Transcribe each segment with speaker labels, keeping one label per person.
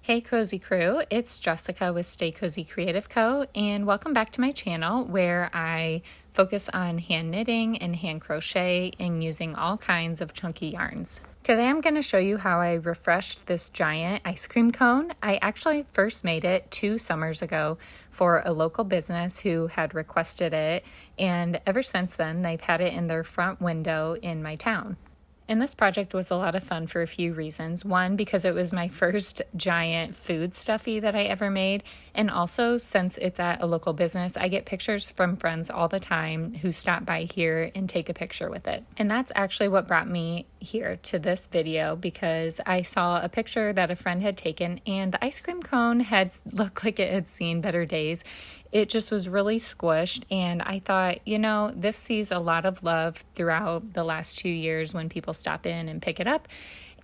Speaker 1: Hey Cozy Crew, it's Jessica with Stay Cozy Creative Co. and welcome back to my channel where I focus on hand knitting and hand crochet and using all kinds of chunky yarns. Today I'm going to show you how I refreshed this giant ice cream cone. I actually first made it 2 summers ago for a local business who had requested it, and ever since then they've had it in their front window in my town. And this project was a lot of fun for a few reasons. One, because it was my first giant food stuffie that I ever made. And also, since it's at a local business, I get pictures from friends all the time who stop by here and take a picture with it. And that's actually what brought me here to this video, because I saw a picture that a friend had taken and the ice cream cone had looked like it had seen better days. It just was really squished, and I thought, you know, this sees a lot of love throughout the last 2 years when people stop in and pick it up,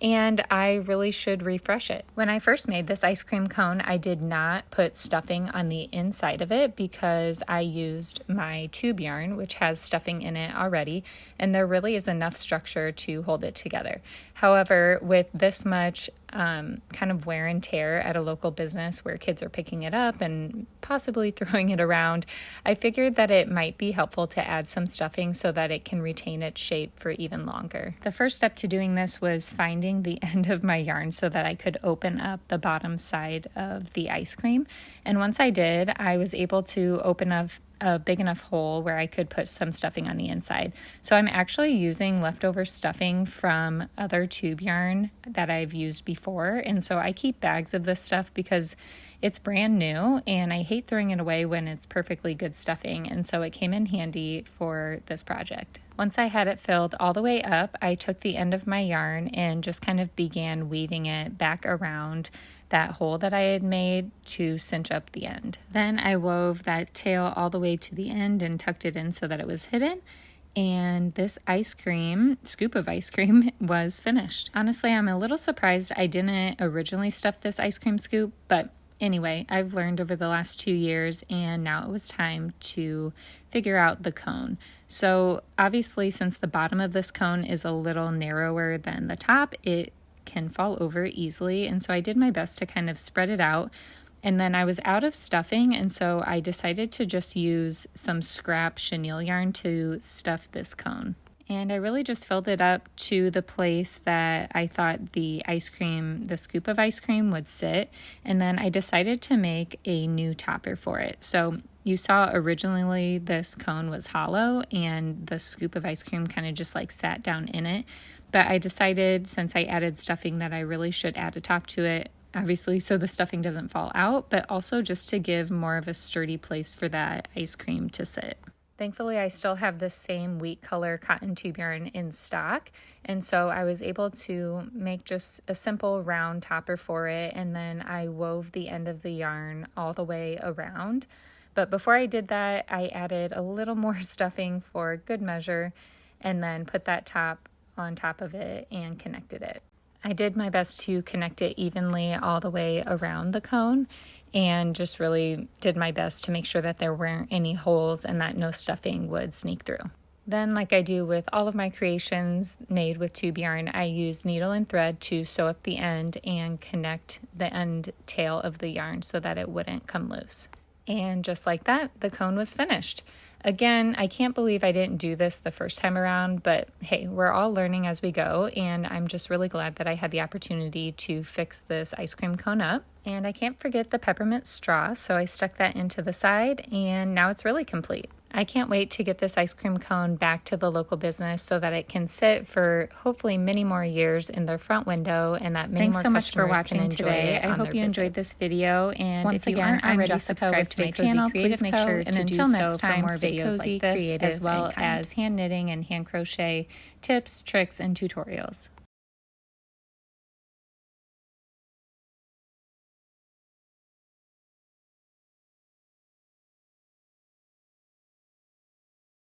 Speaker 1: and I really should refresh it. When I first made this ice cream cone, I did not put stuffing on the inside of it because I used my tube yarn, which has stuffing in it already, and there really is enough structure to hold it together. However, with this much kind of wear and tear at a local business where kids are picking it up and possibly throwing it around, I figured that it might be helpful to add some stuffing so that it can retain its shape for even longer. The first step to doing this was finding the end of my yarn so that I could open up the bottom side of the ice cream. And once I did, I was able to open up a big enough hole where I could put some stuffing on the inside. So I'm actually using leftover stuffing from other tube yarn that I've used before. And so I keep bags of this stuff because it's brand new and I hate throwing it away when it's perfectly good stuffing. And so it came in handy for this project. Once I had it filled all the way up, I took the end of my yarn and just kind of began weaving it back around that hole that I had made to cinch up the end. Then I wove that tail all the way to the end and tucked it in so that it was hidden. And this scoop of ice cream was finished. Honestly, I'm a little surprised I didn't originally stuff this ice cream scoop, but anyway, I've learned over the last 2 years, and now it was time to figure out the cone. So obviously, since the bottom of this cone is a little narrower than the top, it can fall over easily, and so I did my best to kind of spread it out. And then I was out of stuffing, and so I decided to just use some scrap chenille yarn to stuff this cone. And I really just filled it up to the place that I thought the scoop of ice cream would sit. And then I decided to make a new topper for it. So you saw originally this cone was hollow and the scoop of ice cream kind of just like sat down in it. But I decided, since I added stuffing, that I really should add a top to it, obviously so the stuffing doesn't fall out, but also just to give more of a sturdy place for that ice cream to sit. Thankfully, I still have the same wheat color cotton tube yarn in stock, and so I was able to make just a simple round topper for it, and then I wove the end of the yarn all the way around. But before I did that, I added a little more stuffing for good measure, and then put that top on top of it and connected it. I did my best to connect it evenly all the way around the cone, and just really did my best to make sure that there weren't any holes and that no stuffing would sneak through. Then, like I do with all of my creations made with tube yarn, I use needle and thread to sew up the end and connect the end tail of the yarn so that it wouldn't come loose. And just like that, the cone was finished. Again, I can't believe I didn't do this the first time around, but hey, we're all learning as we go, and I'm just really glad that I had the opportunity to fix this ice cream cone up. And I can't forget the peppermint straw, so I stuck that into the side, and now it's really complete. I can't wait to get this ice cream cone back to the local business so that it can sit for hopefully many more years in their front window, and that many more customers can enjoy it. Thanks so much for watching today. I hope you enjoyed this video, and once if you aren't already subscribed to my channel, please make sure to do so for more videos like this, as well as hand knitting and hand crochet tips, tricks, and tutorials.